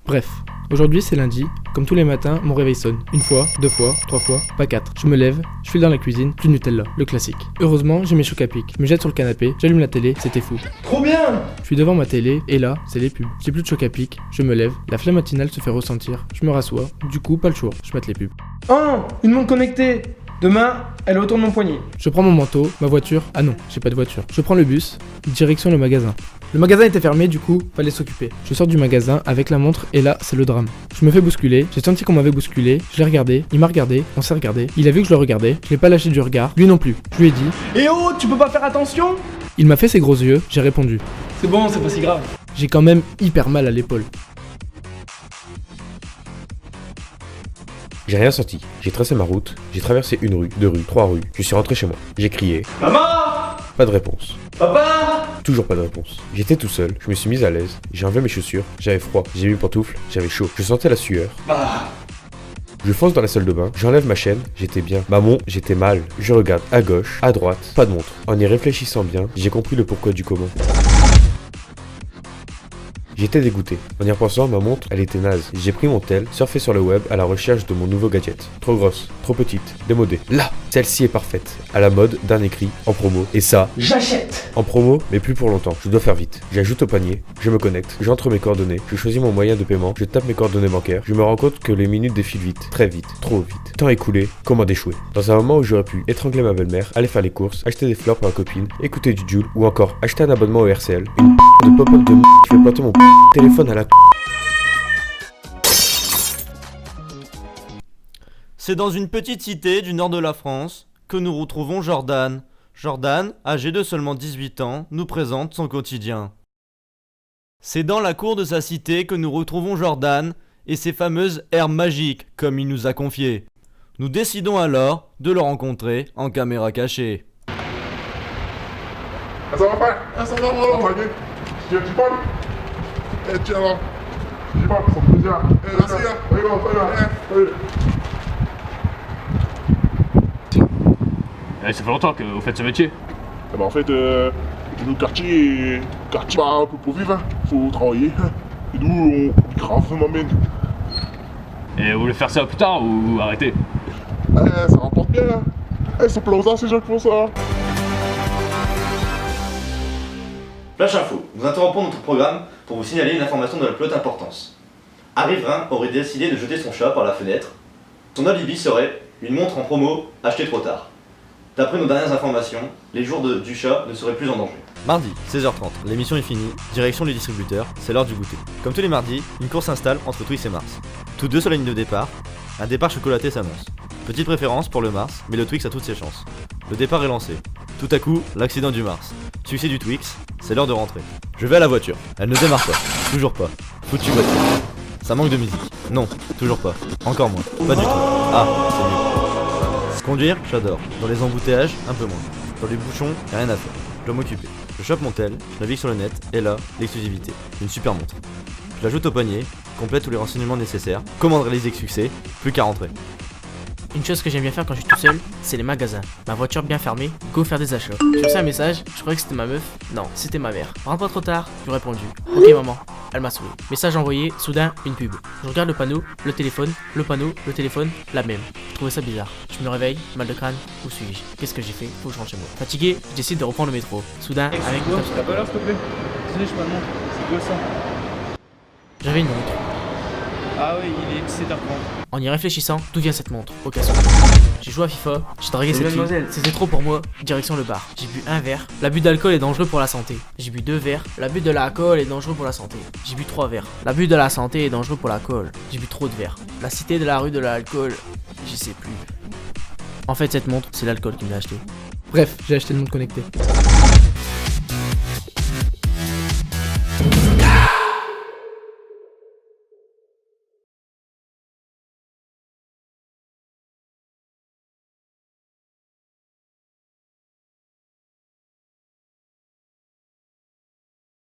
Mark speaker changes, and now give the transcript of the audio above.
Speaker 1: Bref, aujourd'hui c'est lundi, comme tous les matins, mon réveil sonne. Une fois, deux fois, trois fois, pas quatre. Je me lève, je file dans la cuisine, plus de Nutella, le classique. Heureusement, j'ai mes chocs à pic. Je me jette sur le canapé, j'allume la télé, c'était fou.
Speaker 2: Trop bien!
Speaker 1: Je suis devant ma télé, et là, c'est les pubs. J'ai plus de chocs à pic, je me lève, la flemme matinale se fait ressentir, je me rassois, du coup, pas le choix, je mate les pubs.
Speaker 2: Oh! Une montre connectée! Demain, elle est autour de mon poignet.
Speaker 1: Je prends mon manteau, ma voiture, ah non, j'ai pas de voiture. Je prends le bus, direction le magasin. Le magasin était fermé, du coup, fallait s'occuper. Je sors du magasin avec la montre et là, c'est le drame. Je me fais bousculer, j'ai senti qu'on m'avait bousculé, je l'ai regardé, il m'a regardé, on s'est regardé, il a vu que je le regardais, je l'ai pas lâché du regard, lui non plus. Je lui ai dit,
Speaker 2: Eh oh, tu peux pas faire attention?
Speaker 1: il m'a fait ses gros yeux, j'ai répondu.
Speaker 2: C'est bon, c'est pas si grave.
Speaker 1: J'ai quand même hyper mal à l'épaule.
Speaker 3: J'ai rien senti, j'ai tracé ma route, j'ai traversé une rue, deux rues, trois rues, je suis rentré chez moi. J'ai crié,
Speaker 2: Maman!
Speaker 3: pas de réponse.
Speaker 2: Papa!
Speaker 3: Toujours pas de réponse. J'étais tout seul, je me suis mis à l'aise, j'ai enlevé mes chaussures, j'avais froid, j'ai mis mes pantoufles, j'avais chaud, je sentais la sueur. Je fonce dans la salle de bain, j'enlève ma chaîne, j'étais bien. Maman, j'étais mal. Je regarde à gauche, à droite, pas de montre. En y réfléchissant bien, j'ai compris le pourquoi du comment. J'étais dégoûté. En y repensant, ma montre, elle était naze. J'ai pris mon tel, surfé sur le web à la recherche de mon nouveau gadget. Trop grosse, trop petite, démodée. Là, celle-ci est parfaite. À la mode, dernier cri, en promo. Et ça,
Speaker 2: J'achète!
Speaker 3: en promo, mais plus pour longtemps. Je dois faire vite. J'ajoute au panier, je me connecte, j'entre mes coordonnées, je choisis mon moyen de paiement, je tape mes coordonnées bancaires. Je me rends compte que les minutes défilent vite, très vite, trop vite. Temps écoulé, comment d'échouer. Dans un moment où j'aurais pu étrangler ma belle-mère, aller faire les courses, acheter des fleurs pour ma copine, écouter du Joule ou encore acheter un abonnement au RCL, une de pop-up de qui fait planter mon téléphone à la
Speaker 4: C'est dans une petite cité du nord de la France que nous retrouvons Jordan. Jordan, âgé de seulement 18 ans, nous présente son quotidien. C'est dans la cour de sa cité que nous retrouvons Jordan et ses fameuses herbes magiques, comme il nous a confié. Nous décidons alors de le rencontrer en caméra cachée.
Speaker 5: Ah, ça va pas? Ah, ça va, ça y est. Tu parles? Eh, tiens là. Tu parles, ça me plaisir. Eh, merci, hein.
Speaker 6: Ça fait longtemps que vous faites ce métier.
Speaker 5: Eh ben, en fait, le quartier bah, un peu pour vivre, hein. Faut travailler. Et nous, on grave m'emmène.
Speaker 6: Et vous voulez faire ça plus tard ou arrêter?
Speaker 5: Eh, ça rapporte bien, hein. Eh, c'est plaisant ces gens qui font ça.
Speaker 7: Flash info, nous interrompons notre programme pour vous signaler une information de la plus haute importance. Harry Vrin aurait décidé de jeter son chat par la fenêtre. Son alibi serait une montre en promo achetée trop tard. D'après nos dernières informations, les jours du chat ne seraient plus en danger.
Speaker 4: Mardi, 16h30, l'émission est finie, direction du distributeur, c'est l'heure du goûter. Comme tous les mardis, une course s'installe entre Twix et Mars. Tous deux sur la ligne de départ, un départ chocolaté s'annonce. Petite préférence pour le Mars, mais le Twix a toutes ses chances. Le départ est lancé. Tout à coup, l'accident du Mars. Succès du Twix, c'est l'heure de rentrer. Je vais à la voiture, elle ne démarre pas, toujours pas. Foutue voiture. Ça manque de musique. Non, toujours pas. Encore moins. Pas du tout. Ah, c'est mieux. Conduire, j'adore. Dans les embouteillages, un peu moins. Dans les bouchons, y'a rien à faire. Je dois m'occuper. Je chope mon tel, je navigue sur le net, et là, l'exclusivité. Une super montre. Je l'ajoute au panier, complète tous les renseignements nécessaires, commande réalisée avec succès, plus qu'à rentrer.
Speaker 8: Une chose que j'aime bien faire quand je suis tout seul, c'est les magasins. Ma voiture bien fermée, go faire des achats. J'ai reçu un message, je croyais que c'était ma meuf. Non, c'était ma mère. Rentre pas trop tard, je lui ai répondu. Ok maman, elle m'a souri. Message envoyé, soudain, une pub. Je regarde le panneau, le téléphone, le panneau, le téléphone, la même. Je trouvais ça bizarre. Je me réveille, mal de crâne, où suis-je? Qu'est-ce que j'ai fait? Faut que je rentre chez moi. Fatigué, je décide de reprendre le métro. Soudain, avec
Speaker 2: T'as pas l'heure, s'il te plaît? Désolé, je suis pas de montre. C'est quoi ça?
Speaker 8: j'avais une montre.
Speaker 2: Ah oui, il est 17h30.
Speaker 8: En y réfléchissant, d'où vient cette montre? Au casson. J'ai joué à FIFA, j'ai dragué cette fille,
Speaker 2: mademoiselle.
Speaker 8: c'était trop pour moi, direction le bar. J'ai bu un verre, l'abus d'alcool est dangereux pour la santé. J'ai bu 2 verres, l'abus de l'alcool est dangereux pour la santé. J'ai bu 3 verres, l'abus de la santé est dangereux pour l'alcool. J'ai bu trop de verres. La cité de la rue de l'alcool, j'y sais plus. En fait, cette montre, c'est l'alcool qui me l'a acheté.
Speaker 1: Bref, j'ai acheté une montre connectée.